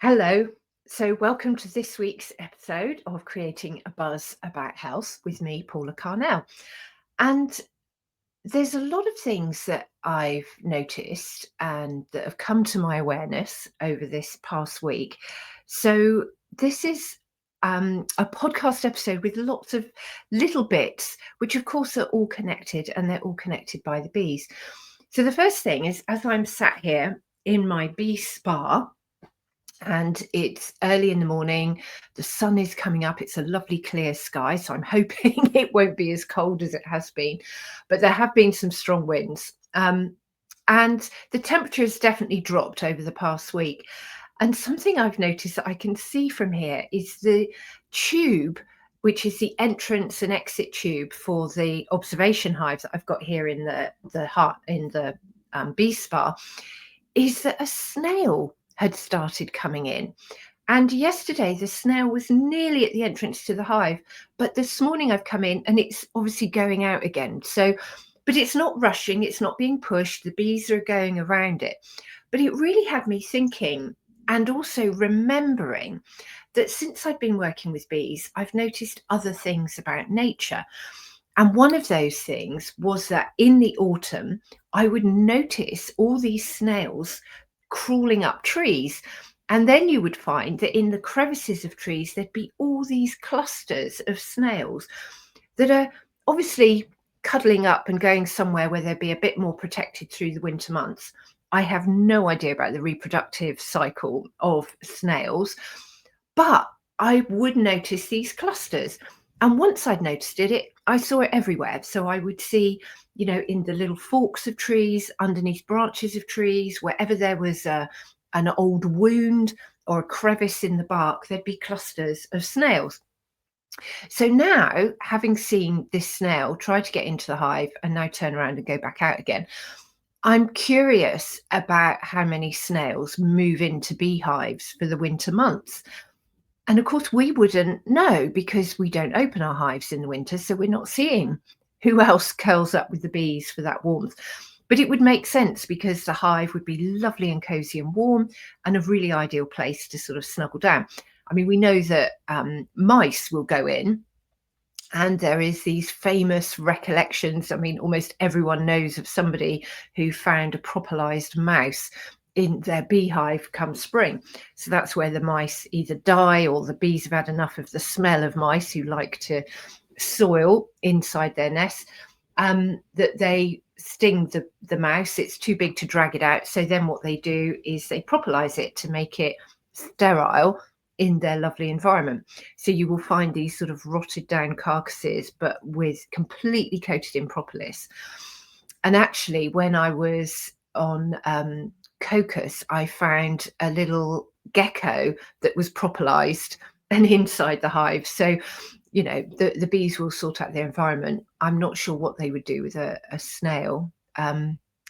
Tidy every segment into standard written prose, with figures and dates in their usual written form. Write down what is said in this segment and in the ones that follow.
Hello. So, welcome to this week's episode of Creating a Buzz About Health with me, Paula Carnell. And there's a lot of things that I've noticed and that have come to my awareness over this past week. So, this is a podcast episode with lots of little bits, which of course are all connected and they're all connected by the bees. So, the first thing is as I'm sat here in my bee spa, and it's early in the morning. The sun is coming up. It's a lovely clear sky. So I'm hoping it won't be as cold as it has been. But there have been some strong winds. And the temperature has definitely dropped over the past week. And something I've noticed that I can see from here is the tube, which is the entrance and exit tube for the observation hive that I've got here in the heart in the bee spa, is that a snail had started coming in. And yesterday, the snail was nearly at the entrance to the hive. But this morning, I've come in and it's obviously going out again. So, but it's not rushing, it's not being pushed. The bees are going around it. But it really had me thinking and also remembering that since I've been working with bees, I've noticed other things about nature. And one of those things was that in the autumn, I would notice all these snails crawling up trees. And then you would find that in the crevices of trees, there'd be all these clusters of snails that are obviously cuddling up and going somewhere where they'd be a bit more protected through the winter months. I have no idea about the reproductive cycle of snails, but I would notice these clusters. And once I'd noticed it, I saw it everywhere. So I would see, in the little forks of trees, underneath branches of trees, wherever there was an old wound or a crevice in the bark, there'd be clusters of snails. So now, having seen this snail try to get into the hive and now turn around and go back out again, I'm curious about how many snails move into beehives for the winter months. And of course, we wouldn't know because we don't open our hives in the winter. So we're not seeing who else curls up with the bees for that warmth. But it would make sense because the hive would be lovely and cozy and warm and a really ideal place to sort of snuggle down. I mean, we know that mice will go in, and there is these famous recollections. I mean, almost everyone knows of somebody who found a propolized mouse in their beehive come spring. So that's where the mice either die or the bees have had enough of the smell of mice who like to soil inside their nest, that they sting the mouse. It's too big to drag it out. So then what they do is they propolize it to make it sterile in their lovely environment. So you will find these sort of rotted down carcasses, but with completely coated in propolis. And actually, when I was on Cocos, I found a little gecko that was propolized and inside the hive. So, the bees will sort out their environment. I'm not sure what they would do with a snail.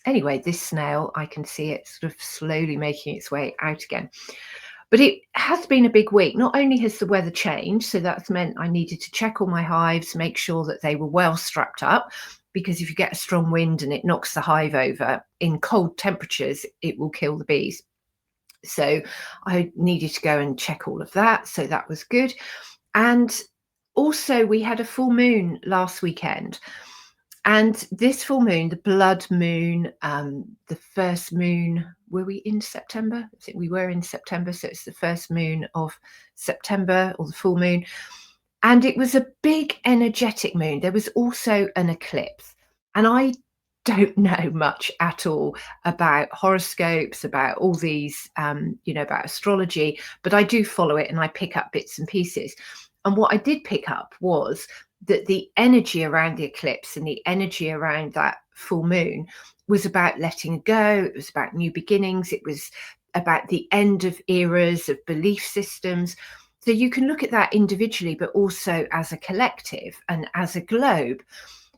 Anyway, this snail, I can see it sort of slowly making its way out again. But it has been a big week. Not only has the weather changed, so that's meant I needed to check all my hives, make sure that they were well strapped up, because if you get a strong wind and it knocks the hive over in cold temperatures, it will kill the bees. So I needed to go and check all of that. So that was good. And also, we had a full moon last weekend. And this full moon, the blood moon, the first moon, were we in September? I think we were in September. So it's the first moon of September, or the full moon. And it was a big energetic moon. There was also an eclipse. And I don't know much at all about horoscopes, about all these, about astrology, but I do follow it and I pick up bits and pieces. And what I did pick up was that the energy around the eclipse and the energy around that full moon was about letting go. It was about new beginnings. It was about the end of eras of belief systems. So you can look at that individually, but also as a collective and as a globe.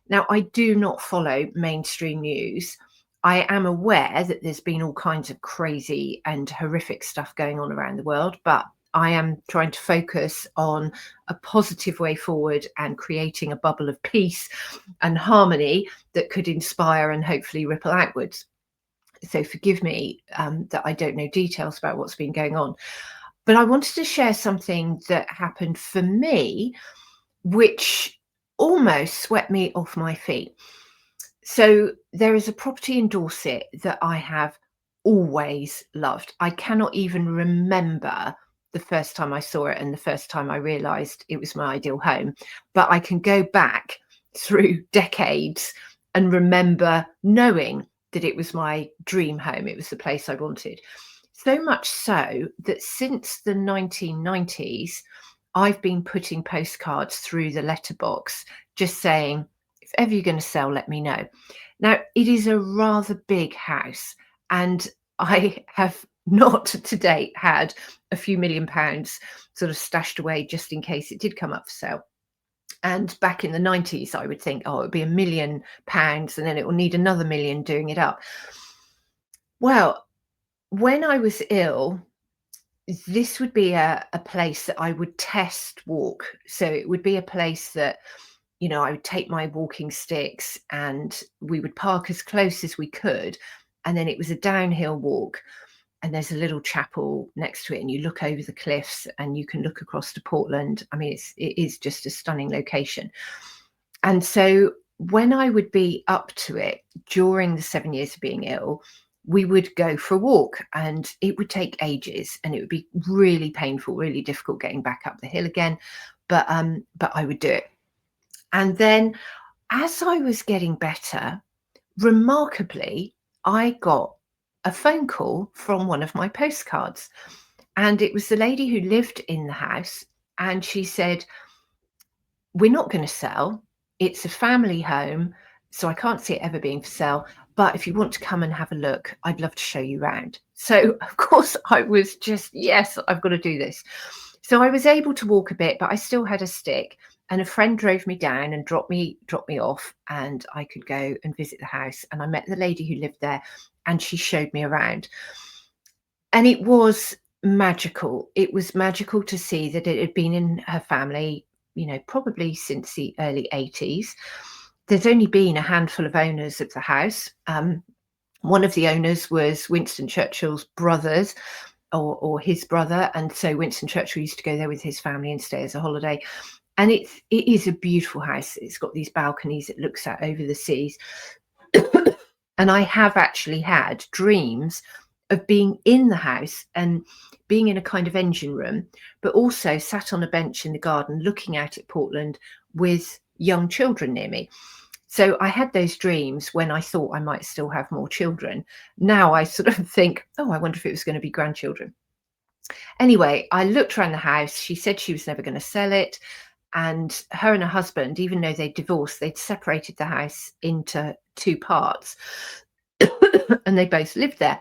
Now, I do not follow mainstream news. I am aware that there's been all kinds of crazy and horrific stuff going on around the world, but I am trying to focus on a positive way forward and creating a bubble of peace and harmony that could inspire and hopefully ripple outwards. So forgive me that I don't know details about what's been going on. But I wanted to share something that happened for me, which almost swept me off my feet. So there is a property in Dorset that I have always loved. I cannot even remember the first time I saw it and the first time I realized it was my ideal home, but I can go back through decades and remember knowing that it was my dream home. It was the place I wanted. So much so that since the 1990s, I've been putting postcards through the letterbox just saying, if ever you're going to sell, let me know. Now, it is a rather big house, and I have not to date had a few £1 million sort of stashed away just in case it did come up for sale. And back in the 90s, I would think, oh, it would be £1 million and then it will need another million doing it up. Well, when I was ill, this would be a place that I would test walk. So it would be a place that, I would take my walking sticks and we would park as close as we could. And then it was a downhill walk. And there's a little chapel next to it. And you look over the cliffs and you can look across to Portland. I mean, it is just a stunning location. And so when I would be up to it during the 7 years of being ill, we would go for a walk and it would take ages and it would be really painful, really difficult getting back up the hill again. But I would do it. And then as I was getting better, remarkably, I got a phone call from one of my postcards. And it was the lady who lived in the house. And she said, we're not going to sell. It's a family home. So I can't see it ever being for sale. But if you want to come and have a look, I'd love to show you around. So, of course, I was just, yes, I've got to do this. So I was able to walk a bit, but I still had a stick. And a friend drove me down and dropped me off, and I could go and visit the house. And I met the lady who lived there, and she showed me around. And it was magical. It was magical to see that it had been in her family, probably since the early 80s. There's only been a handful of owners of the house. One of the owners was Winston Churchill's brothers, or his brother, and so Winston Churchill used to go there with his family and stay as a holiday. And it is a beautiful house. It's got these balconies it looks out over the seas. And I have actually had dreams of being in the house and being in a kind of engine room, but also sat on a bench in the garden looking out at Portland with young children near me. So I had those dreams when I thought I might still have more children. Now I sort of think, oh, I wonder if it was going to be grandchildren. Anyway, I looked around the house. She said she was never going to sell it. And her and her husband, even though they'd divorced, they'd separated the house into two parts. And they both lived there.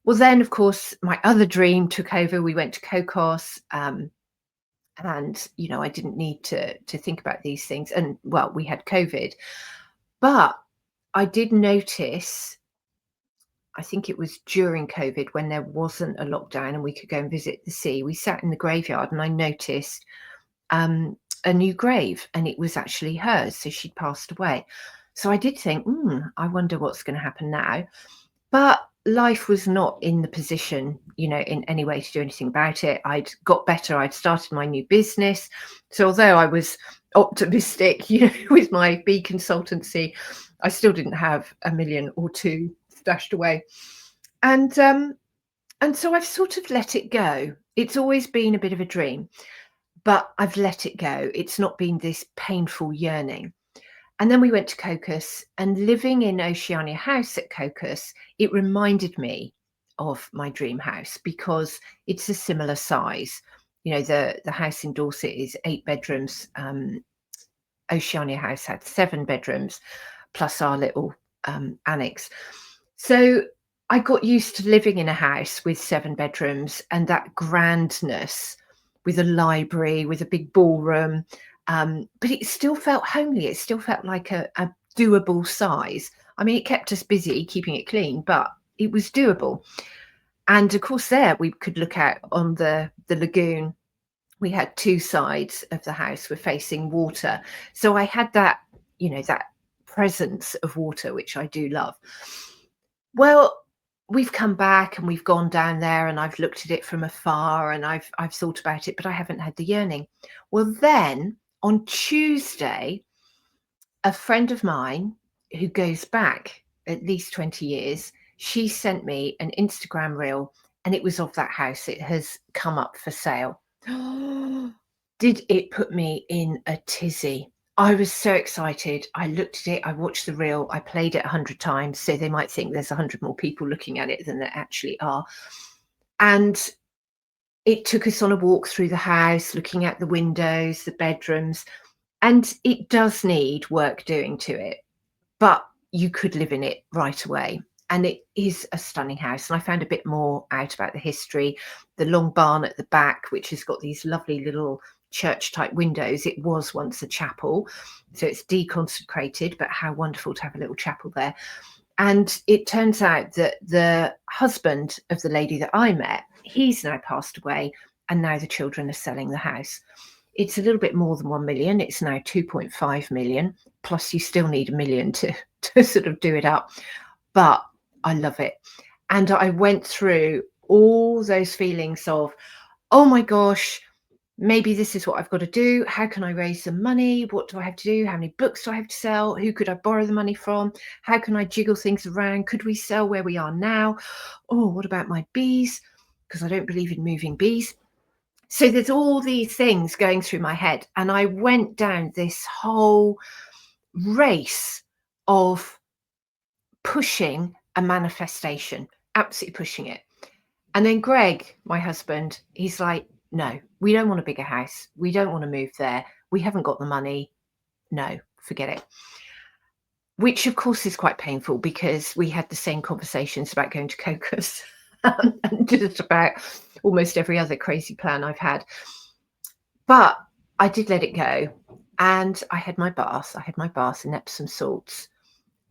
Well, then, of course, my other dream took over. We went to Cocos. And I didn't need to think about these things. And well, we had COVID. But I did notice, I think it was during COVID when there wasn't a lockdown and we could go and visit the sea. We sat in the graveyard and I noticed a new grave, and it was actually hers. So she'd passed away. So I did think, I wonder what's going to happen now. But life was not in the position, in any way to do anything about it. I'd got better. I'd started my new business. So although I was optimistic, with my bee consultancy, I still didn't have $1 million or $2 million stashed away. And so I've sort of let it go. It's always been a bit of a dream, but I've let it go. It's not been this painful yearning. And then we went to Cocos, and living in Oceania House at Cocos, it reminded me of my dream house because it's a similar size. The house in Dorset is 8 bedrooms. Oceania House had 7 bedrooms, plus our little annex. So I got used to living in a house with 7 bedrooms and that grandness, with a library, with a big ballroom. But it still felt homely. It still felt like a doable size. I mean, it kept us busy keeping it clean, but it was doable. And of course, there we could look out on the lagoon. We had 2 sides of the house were facing water. So I had that, that presence of water, which I do love. Well, we've come back and we've gone down there and I've looked at it from afar and I've thought about it, but I haven't had the yearning. Well, then on Tuesday, a friend of mine who goes back at least 20 years, she sent me an Instagram reel and it was of that house. It has come up for sale. Did it put me in a tizzy? I was so excited. I looked at it, I watched the reel, I played it 100 times, so they might think there's 100 more people looking at it than there actually are. And it took us on a walk through the house, looking at the windows, the bedrooms, and it does need work doing to it, but you could live in it right away. And it is a stunning house. And I found a bit more out about the history. The long barn at the back, which has got these lovely little church type windows. It was once a chapel. So it's deconsecrated, but how wonderful to have a little chapel there. And it turns out that the husband of the lady that I met, he's now passed away. And now the children are selling the house. It's a little bit more than 1 million. It's now 2.5 million. Plus, you still need 1 million to sort of do it up. But I love it. And I went through all those feelings of, oh my gosh, maybe this is what I've got to do. How can I raise some money? What do I have to do? How many books do I have to sell? Who could I borrow the money from? How can I jiggle things around? Could we sell where we are now? Oh, what about my bees? Because I don't believe in moving bees. So there's all these things going through my head. And I went down this whole race of pushing a manifestation, absolutely pushing it. And then Greg, my husband, he's like, no, we don't want a bigger house. We don't want to move there. We haven't got the money. No, forget it. Which, of course, is quite painful because we had the same conversations about going to Cocos and just about almost every other crazy plan I've had. But I did let it go. And I had my bath. I had my bath and Epsom salts.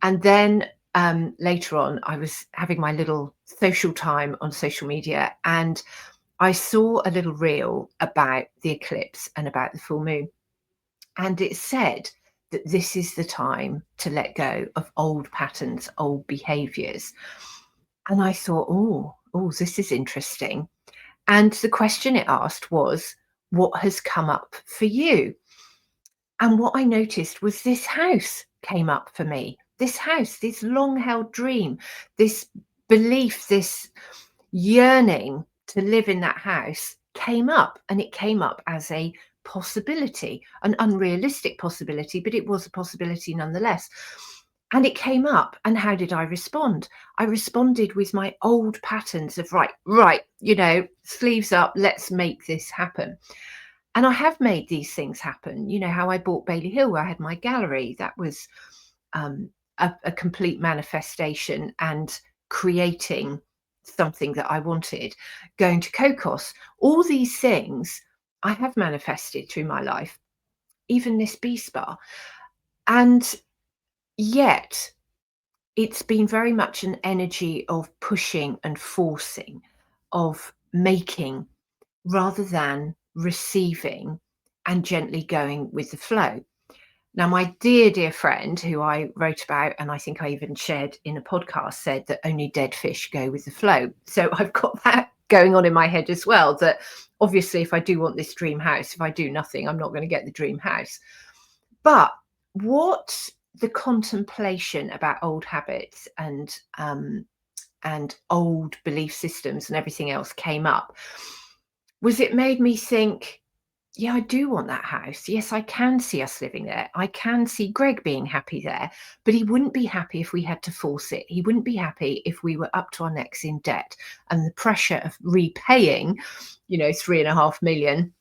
And then later on, I was having my little social time on social media and I saw a little reel about the eclipse and about the full moon. And it said that this is the time to let go of old patterns, old behaviors. And I thought, this is interesting. And the question it asked was, what has come up for you? And what I noticed was this house came up for me. This house, this long held dream, this belief, this yearning to live in that house came up, and it came up as a possibility, an unrealistic possibility, but it was a possibility nonetheless. And it came up, and how did I respond? I responded with my old patterns of right, sleeves up, let's make this happen. And I have made these things happen. You know how I bought Bailey Hill, where I had my gallery. That was a complete manifestation and creating something that I wanted. Going to Cocos, all these things I have manifested through my life, even this bee spa. And yet it's been very much an energy of pushing and forcing, of making rather than receiving and gently going with the flow. Now, my dear friend who I wrote about, and I think I even shared in a podcast, said that only dead fish go with the flow. So I've got that going on in my head as well, that obviously if I do want this dream house, if I do nothing, I'm not going to get the dream house. But what the contemplation about old habits and old belief systems and everything else came up was it made me think, yeah, I do want that house. Yes, I can see us living there. I can see Greg being happy there, but he wouldn't be happy if we had to force it. He wouldn't be happy if we were up to our necks in debt and the pressure of repaying, 3.5 million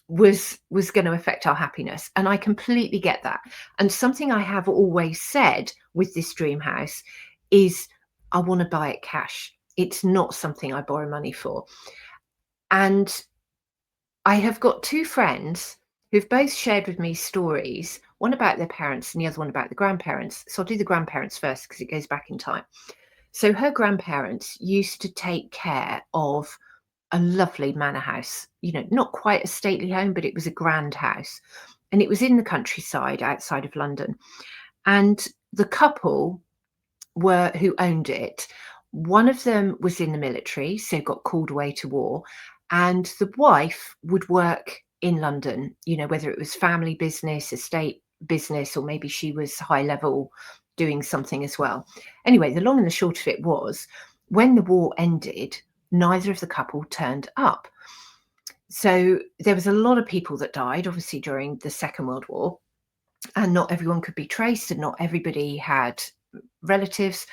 was going to affect our happiness. And I completely get that. And something I have always said with this dream house is I want to buy it cash. It's not something I borrow money for. And I have got two friends who've both shared with me stories, one about their parents and the other one about the grandparents. So I'll do the grandparents first because it goes back in time. So her grandparents used to take care of a lovely manor house, not quite a stately home, but it was a grand house. And it was in the countryside outside of London. And the couple who owned it One of them was in the military, so got called away to war, and the wife would work in London, whether it was family business, estate business, or maybe she was high level doing something as well. Anyway, the long and the short of it was when the war ended, neither of the couple turned up. So there was a lot of people that died, obviously, during the Second World War, and not everyone could be traced, and not everybody had relatives.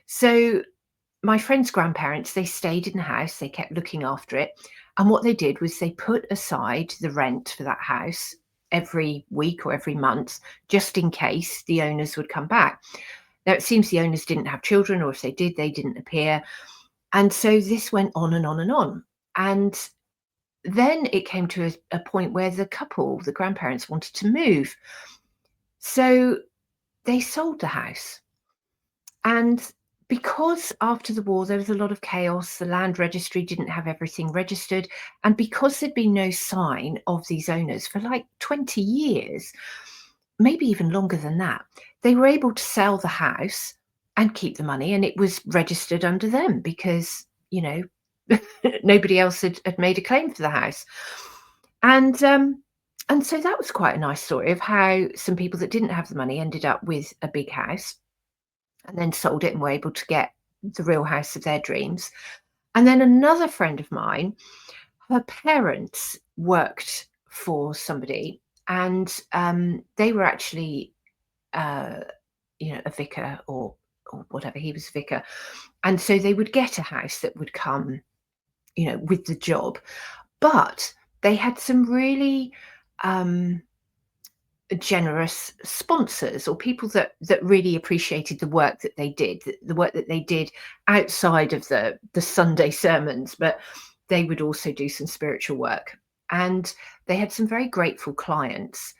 So my friend's grandparents, they stayed in the house, they kept looking after it. And what they did was they put aside the rent for that house every week or every month, just in case the owners would come back. Now, it seems the owners didn't have children, or if they did, they didn't appear. And so this went on and on and on. And then it came to a point where the couple, the grandparents, wanted to move. So they sold the house. And because after the war there was a lot of chaos, the land registry didn't have everything registered, and because there'd been no sign of these owners for like 20 years, maybe even longer than that, they were able to sell the house and keep the money, and it was registered under them because, nobody else had made a claim for the house. And and so that was quite a nice story of how some people that didn't have the money ended up with a big house and then sold it and were able to get the real house of their dreams. And then another friend of mine, her parents worked for somebody, and they were actually, uh, a vicar or whatever. He was a vicar, and so they would get a house that would come, with the job. But they had some really um, generous sponsors, or people that really appreciated the work that they did, the work that they did outside of the Sunday sermons, but they would also do some spiritual work. And they had some very grateful clients.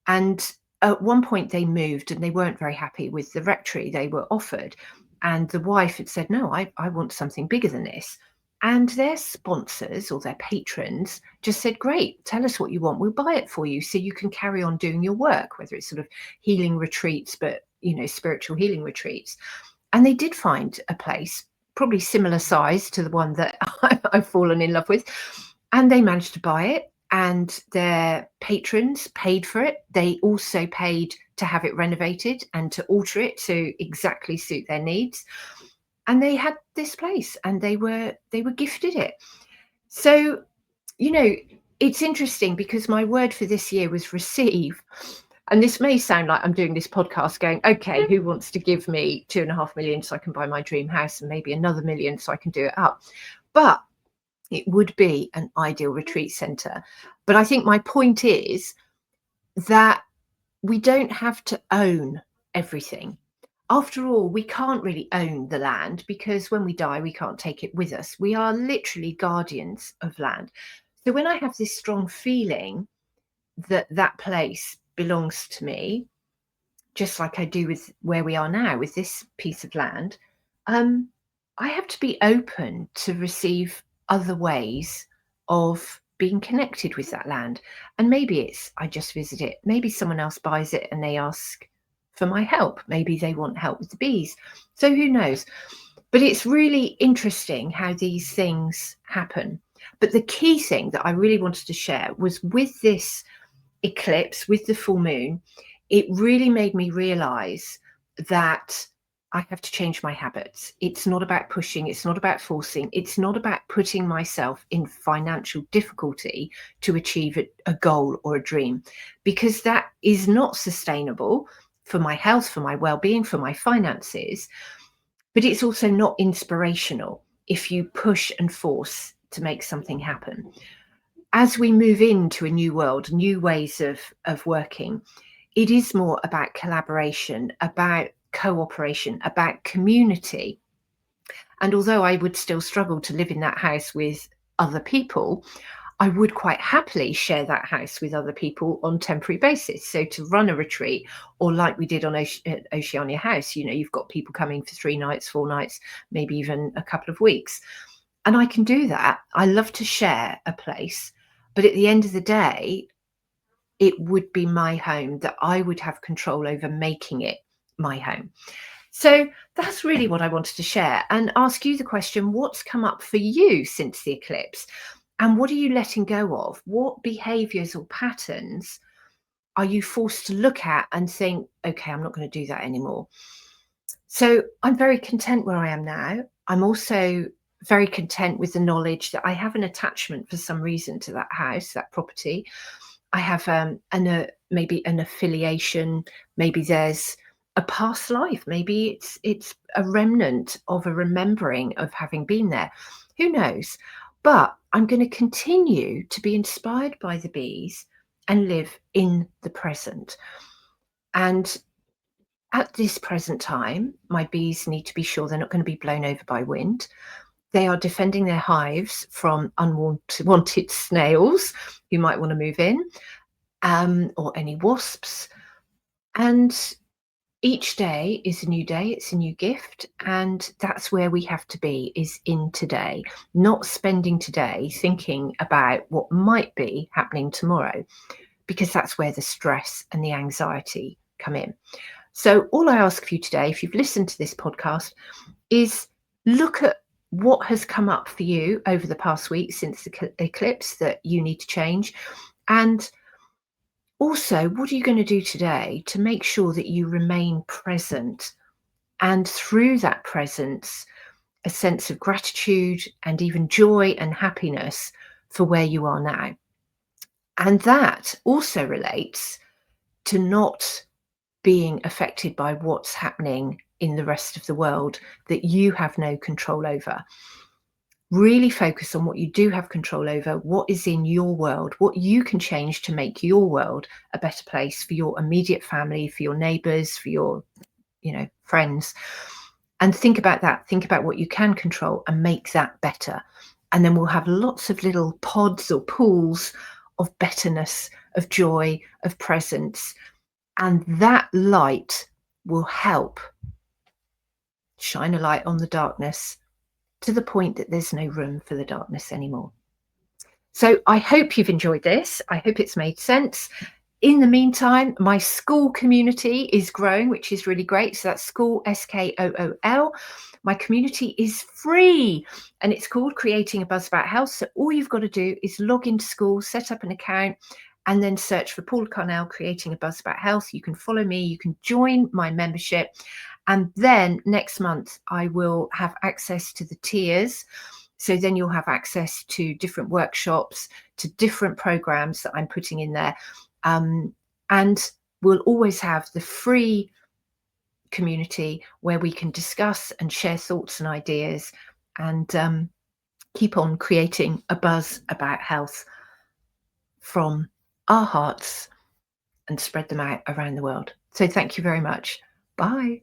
And at one point they moved and they weren't very happy with the rectory they were offered. And the wife had said, no, I want something bigger than this. And their sponsors or their patrons just said, great, tell us what you want. We'll buy it for you so you can carry on doing your work, whether it's sort of healing retreats, but, spiritual healing retreats. And they did find a place, probably similar size to the one that I've fallen in love with. And they managed to buy it, and their patrons paid for it. They also paid to have it renovated and to alter it to exactly suit their needs. And they had this place and they were gifted it. So, it's interesting because my word for this year was receive. And this may sound like I'm doing this podcast going, okay, who wants to give me 2.5 million so I can buy my dream house, and maybe another million so I can do it up? But it would be an ideal retreat centre. But I think my point is that we don't have to own everything. After all, we can't really own the land because when we die, we can't take it with us. We are literally guardians of land. So when I have this strong feeling that that place belongs to me, just like I do with where we are now with this piece of land, I have to be open to receive other ways of being connected with that land. And maybe it's I just visit it. Maybe someone else buys it and they ask for my help. Maybe they want help with the bees. So who knows? But it's really interesting how these things happen. But the key thing that I really wanted to share was with this eclipse, with the full moon, it really made me realize that I have to change my habits. It's not about pushing, it's not about forcing, it's not about putting myself in financial difficulty to achieve a goal or a dream, because that is not sustainable for my health, for my well-being, for my finances. But it's also not inspirational if you push and force to make something happen. As we move into a new world, new ways of working, it is more about collaboration, about cooperation, about community. And although I would still struggle to live in that house with other people, I would quite happily share that house with other people on temporary basis. So to run a retreat, or like we did on Oceania House, you've got people coming for 3 nights, 4 nights, maybe even a couple of weeks. And I can do that. I love to share a place. But at the end of the day, it would be my home, that I would have control over making it my home. So that's really what I wanted to share and ask you the question, what's come up for you since the eclipse? And what are you letting go of? What behaviors or patterns are you forced to look at and think, okay, I'm not going to do that anymore? So I'm very content where I am now. I'm also very content with the knowledge that I have an attachment for some reason to that house, that property. I have maybe an affiliation. Maybe there's a past life. Maybe it's a remnant of a remembering of having been there. Who knows? But I'm going to continue to be inspired by the bees and live in the present. And at this present time, my bees need to be sure they're not going to be blown over by wind. They are defending their hives from unwanted snails who might want to move in, or any wasps. And each day is a new day, it's a new gift. And that's where we have to be, is in today, not spending today thinking about what might be happening tomorrow, because that's where the stress and the anxiety come in. So, all I ask for you today, if you've listened to this podcast, is look at what has come up for you over the past week since the eclipse that you need to change. And also, what are you going to do today to make sure that you remain present? And through that presence, a sense of gratitude and even joy and happiness for where you are now. And that also relates to not being affected by what's happening in the rest of the world that you have no control over. Really focus on what you do have control over, what is in your world, what you can change to make your world a better place for your immediate family, for your neighbors, for your, friends. And think about that. Think about what you can control and make that better. And then we'll have lots of little pods or pools of betterness, of joy, of presence. And that light will help shine a light on the darkness to the point that there's no room for the darkness anymore. So I hope you've enjoyed this. I hope it's made sense. In the meantime, my school community is growing, which is really great. So that's School, SKOOL. My community is free and it's called Creating a Buzz About Health. So all you've got to do is log into school, set up an account, and then search for Paula Carnell, Creating a Buzz About Health. You can follow me, you can join my membership. And then next month, I will have access to the tiers. So then you'll have access to different workshops, to different programs that I'm putting in there. And we'll always have the free community where we can discuss and share thoughts and ideas and keep on creating a buzz about health from our hearts and spread them out around the world. So thank you very much. Bye.